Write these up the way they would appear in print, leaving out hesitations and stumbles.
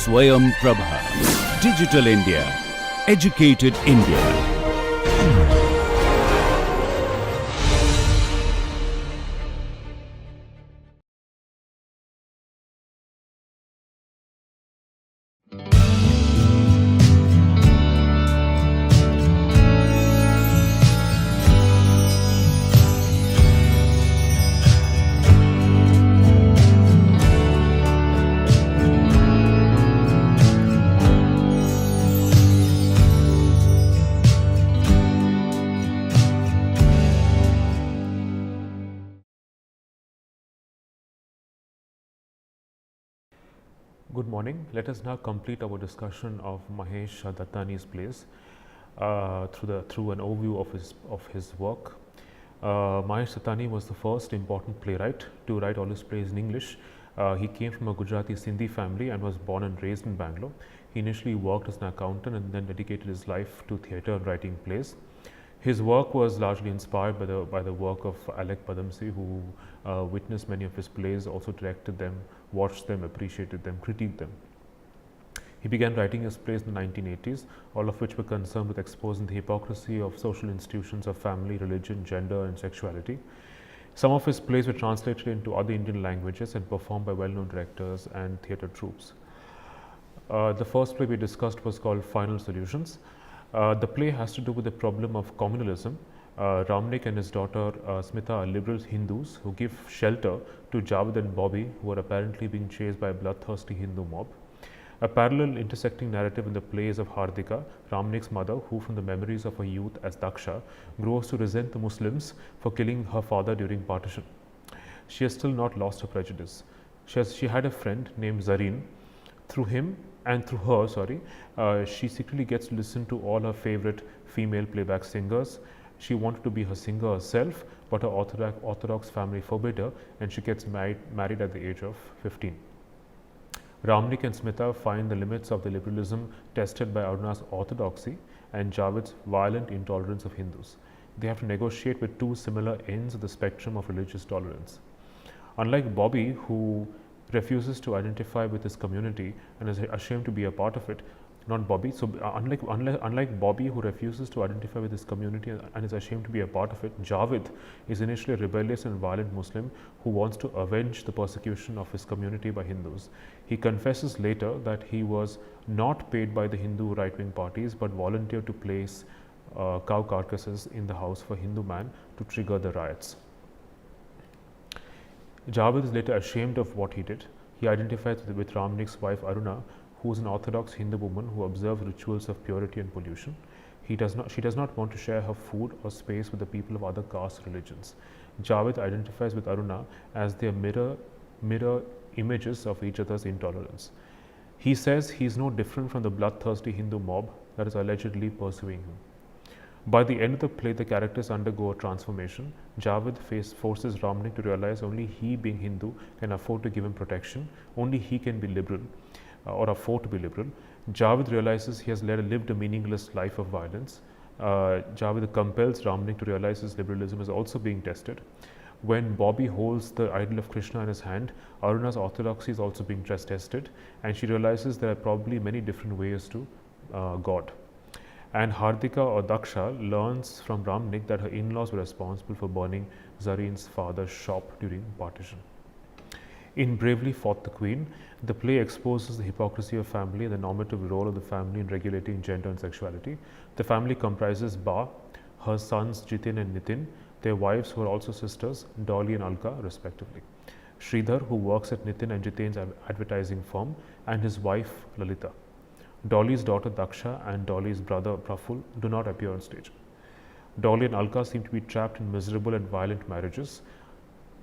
Swayam Prabha. Digital India. Educated India. Good morning. Let us now complete our discussion of Mahesh Dattani's plays through an overview of his work. Mahesh Dattani was the first important playwright to write all his plays in English. He came from a Gujarati Sindhi family and was born and raised in Bangalore. He initially worked as an accountant and then dedicated his life to theatre and writing plays. His work was largely inspired by the work of Alec Padamsee, who witnessed many of his plays, also directed them, watched them, appreciated them, critiqued them. He began writing his plays in the 1980s, all of which were concerned with exposing the hypocrisy of social institutions of family, religion, gender and sexuality. Some of his plays were translated into other Indian languages and performed by well-known directors and theatre troupes. The first play we discussed was called Final Solutions. The play has to do with the problem of communalism. Ramnik and his daughter Smita are liberal Hindus who give shelter to Javed and Bobby, who are apparently being chased by a bloodthirsty Hindu mob. A parallel intersecting narrative in the play is of Hardika, Ramnik's mother, who from the memories of her youth as Daksha grows to resent the Muslims for killing her father during partition. She has still not lost her prejudice. She had a friend named Zareen. Through him and through her, she secretly gets to listen to all her favorite female playback singers. She wanted to be her singer herself, but her Orthodox family forbid her, and she gets married at the age of 15. Ramnik and Smita find the limits of the liberalism tested by Aruna's orthodoxy and Javed's violent intolerance of Hindus. They have to negotiate with two similar ends of the spectrum of religious tolerance. Unlike Bobby, who refuses to identify with his community and is ashamed to be a part of it, unlike Bobby, who refuses to identify with his community and is ashamed to be a part of it, Javed is initially a rebellious and violent Muslim who wants to avenge the persecution of his community by Hindus. He confesses later that he was not paid by the Hindu right-wing parties but volunteered to place cow carcasses in the house of a Hindu man to trigger the riots. Javed is later ashamed of what he did. He identifies with Ramnik's wife Aruna, who is an Orthodox Hindu woman who observes rituals of purity and pollution. She does not want to share her food or space with the people of other castes or religions. Javed identifies with Aruna as their mirror images of each other's intolerance. He says he is no different from the bloodthirsty Hindu mob that is allegedly pursuing him. By the end of the play, the characters undergo a transformation. Javed forces Ramnik to realize only he, being Hindu, can afford to give him protection. Only he can be liberal or afford to be liberal. Javed realizes he has lived a meaningless life of violence. Javed compels Ramnik to realize his liberalism is also being tested. When Bobby holds the idol of Krishna in his hand, Aruna's orthodoxy is also being tested, and she realizes there are probably many different ways to God. And Hardika or Daksha learns from Ramnik that her in-laws were responsible for burning Zareen's father's shop during partition. In Bravely Fought the Queen, the play exposes the hypocrisy of family and the normative role of the family in regulating gender and sexuality. The family comprises Ba, her sons Jitin and Nitin, their wives who are also sisters, Dolly and Alka respectively, Sridhar, who works at Nitin and Jitin's advertising firm, and his wife Lalita. Dolly's daughter Daksha and Dolly's brother Praful do not appear on stage. Dolly and Alka seem to be trapped in miserable and violent marriages.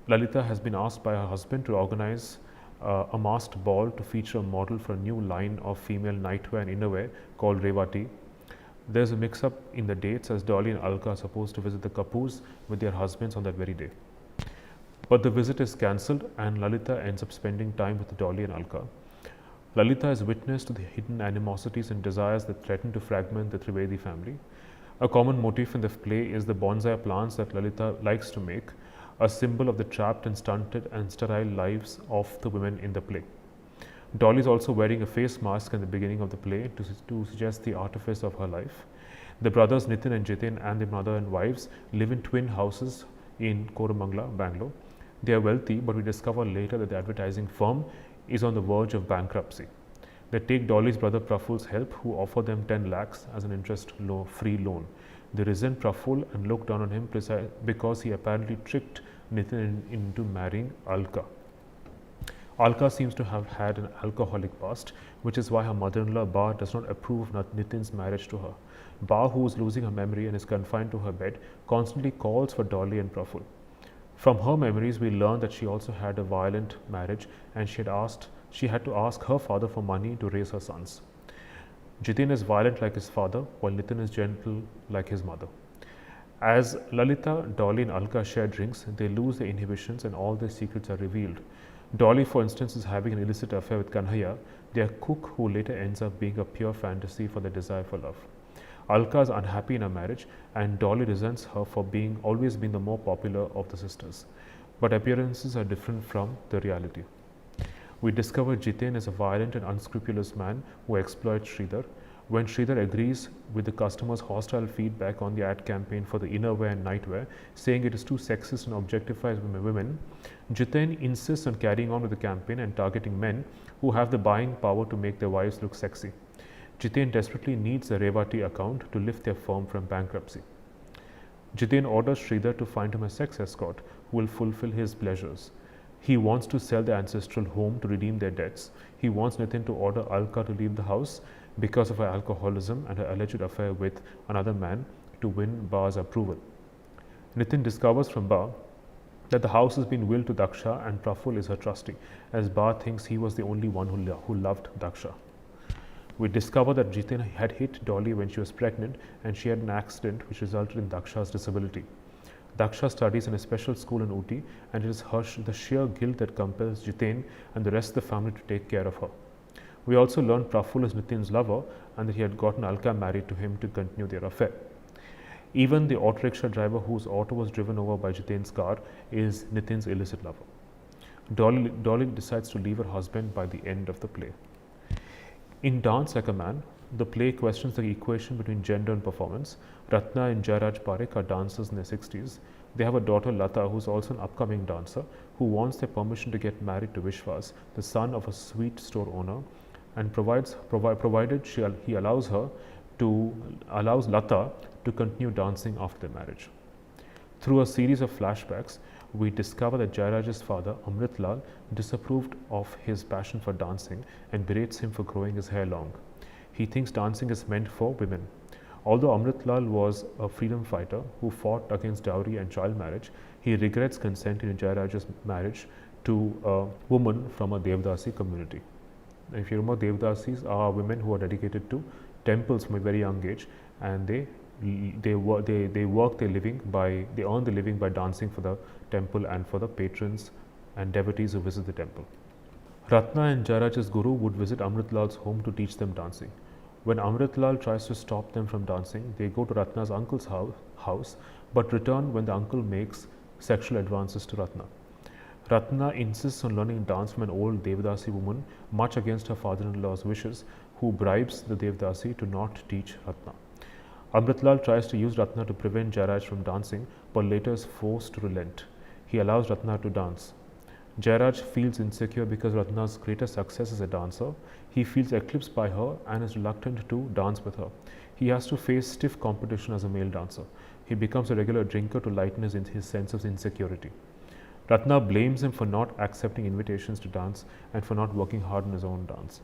Lalita has been asked by her husband to organize a masked ball to feature a model for a new line of female nightwear and innerwear called Revati. There's a mix-up in the dates as Dolly and Alka are supposed to visit the Kapoors with their husbands on that very day. But the visit is cancelled and Lalita ends up spending time with Dolly and Alka. Lalita is witness to the hidden animosities and desires that threaten to fragment the Trivedi family. A common motif in the play is the bonsai plants that Lalita likes to make, a symbol of the trapped and stunted and sterile lives of the women in the play. Dolly is also wearing a face mask in the beginning of the play to suggest the artifice of her life. The brothers Nitin and Jitin and their mother and wives live in twin houses in Koramangala, Bangalore. They are wealthy, but we discover later that the advertising firm is on the verge of bankruptcy. They take Dolly's brother Praful's help, who offer them 10 lakhs as an interest-free loan. They resent Praful and look down on him because he apparently tricked Nitin into marrying Alka. Alka seems to have had an alcoholic past, which is why her mother-in-law Ba does not approve of Nitin's marriage to her. Ba, who is losing her memory and is confined to her bed, constantly calls for Dolly and Praful. From her memories, we learn that she also had a violent marriage and she had to ask her father for money to raise her sons. Jitin is violent like his father, while Nitin is gentle like his mother. As Lalita, Dolly and Alka share drinks, they lose their inhibitions and all their secrets are revealed. Dolly, for instance, is having an illicit affair with Kanhaiya, their cook, who later ends up being a pure fantasy for their desire for love. Alka is unhappy in her marriage, and Dolly resents her for always being the more popular of the sisters. But appearances are different from the reality. We discover Jitin is a violent and unscrupulous man who exploits Sridhar. When Sridhar agrees with the customer's hostile feedback on the ad campaign for the innerwear and nightwear, saying it is too sexist and objectifies women, Jitin insists on carrying on with the campaign and targeting men who have the buying power to make their wives look sexy. Jitin desperately needs the Revati account to lift their firm from bankruptcy. Jitin orders Sridhar to find him a sex escort who will fulfill his pleasures. He wants to sell the ancestral home to redeem their debts. He wants Nitin to order Alka to leave the house because of her alcoholism and her alleged affair with another man to win Ba's approval. Nitin discovers from Ba that the house has been willed to Daksha and Praful is her trustee, as Ba thinks he was the only one who loved Daksha. We discover that Jitin had hit Dolly when she was pregnant and she had an accident which resulted in Daksha's disability. Daksha studies in a special school in Ooty, and it is the sheer guilt that compels Jitin and the rest of the family to take care of her. We also learn Praful is Nitin's lover and that he had gotten Alka married to him to continue their affair. Even the auto rickshaw driver whose auto was driven over by Jitin's car is Nitin's illicit lover. Dolly decides to leave her husband by the end of the play. In Dance Like a Man, the play questions the equation between gender and performance. Ratna and Jairaj Parekh are dancers in their 60s. They have a daughter Lata, who is also an upcoming dancer, who wants their permission to get married to Vishwas, the son of a sweet store owner, and provided he allows Lata to continue dancing after their marriage. Through a series of flashbacks, we discover that Jairaj's father, Amrit Lal, disapproved of his passion for dancing and berates him for growing his hair long. He thinks dancing is meant for women. Although Amrit Lal was a freedom fighter who fought against dowry and child marriage, he regrets consenting to Jairaj's marriage to a woman from a Devdasi community. If you remember, Devdasis are women who are dedicated to temples from a very young age, and they earn the living by dancing for the temple and for the patrons and devotees who visit the temple. Ratna and Jairaj's guru would visit Amrit Lal's home to teach them dancing. When Amrit Lal tries to stop them from dancing, they go to Ratna's uncle's house but return when the uncle makes sexual advances to Ratna. Ratna insists on learning dance from an old Devdasi woman, much against her father-in-law's wishes, who bribes the Devdasi to not teach Ratna. Amrit Lal tries to use Ratna to prevent Jairaj from dancing, but later is forced to relent. He allows Ratna to dance. Jairaj feels insecure because Ratna's greatest success as a dancer. He feels eclipsed by her and is reluctant to dance with her. He has to face stiff competition as a male dancer. He becomes a regular drinker to lighten his sense of insecurity. Ratna blames him for not accepting invitations to dance and for not working hard on his own dance.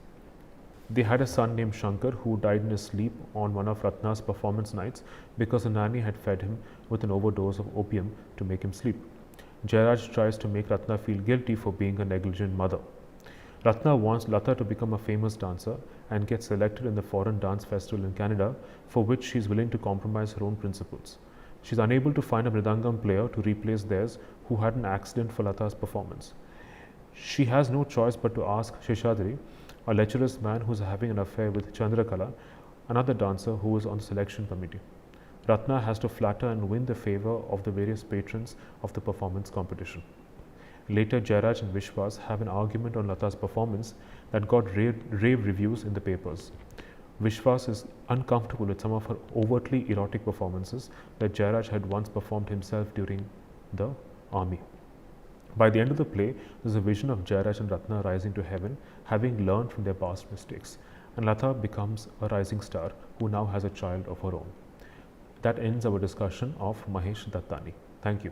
They had a son named Shankar who died in his sleep on one of Ratna's performance nights because the nanny had fed him with an overdose of opium to make him sleep. Jairaj tries to make Ratna feel guilty for being a negligent mother. Ratna wants Lata to become a famous dancer and gets selected in the foreign dance festival in Canada, for which she is willing to compromise her own principles. She is unable to find a mridangam player to replace theirs who had an accident for Lata's performance. She has no choice but to ask Sheshadri, a lecherous man who is having an affair with Chandrakala, another dancer who is on the selection committee. Ratna has to flatter and win the favor of the various patrons of the performance competition. Later, Jairaj and Vishwas have an argument on Lata's performance that got rave reviews in the papers. Vishwas is uncomfortable with some of her overtly erotic performances that Jairaj had once performed himself during the army. By the end of the play, there's a vision of Jairaj and Ratna rising to heaven, having learned from their past mistakes, and Lata becomes a rising star who now has a child of her own. That ends our discussion of Mahesh Dattani. Thank you.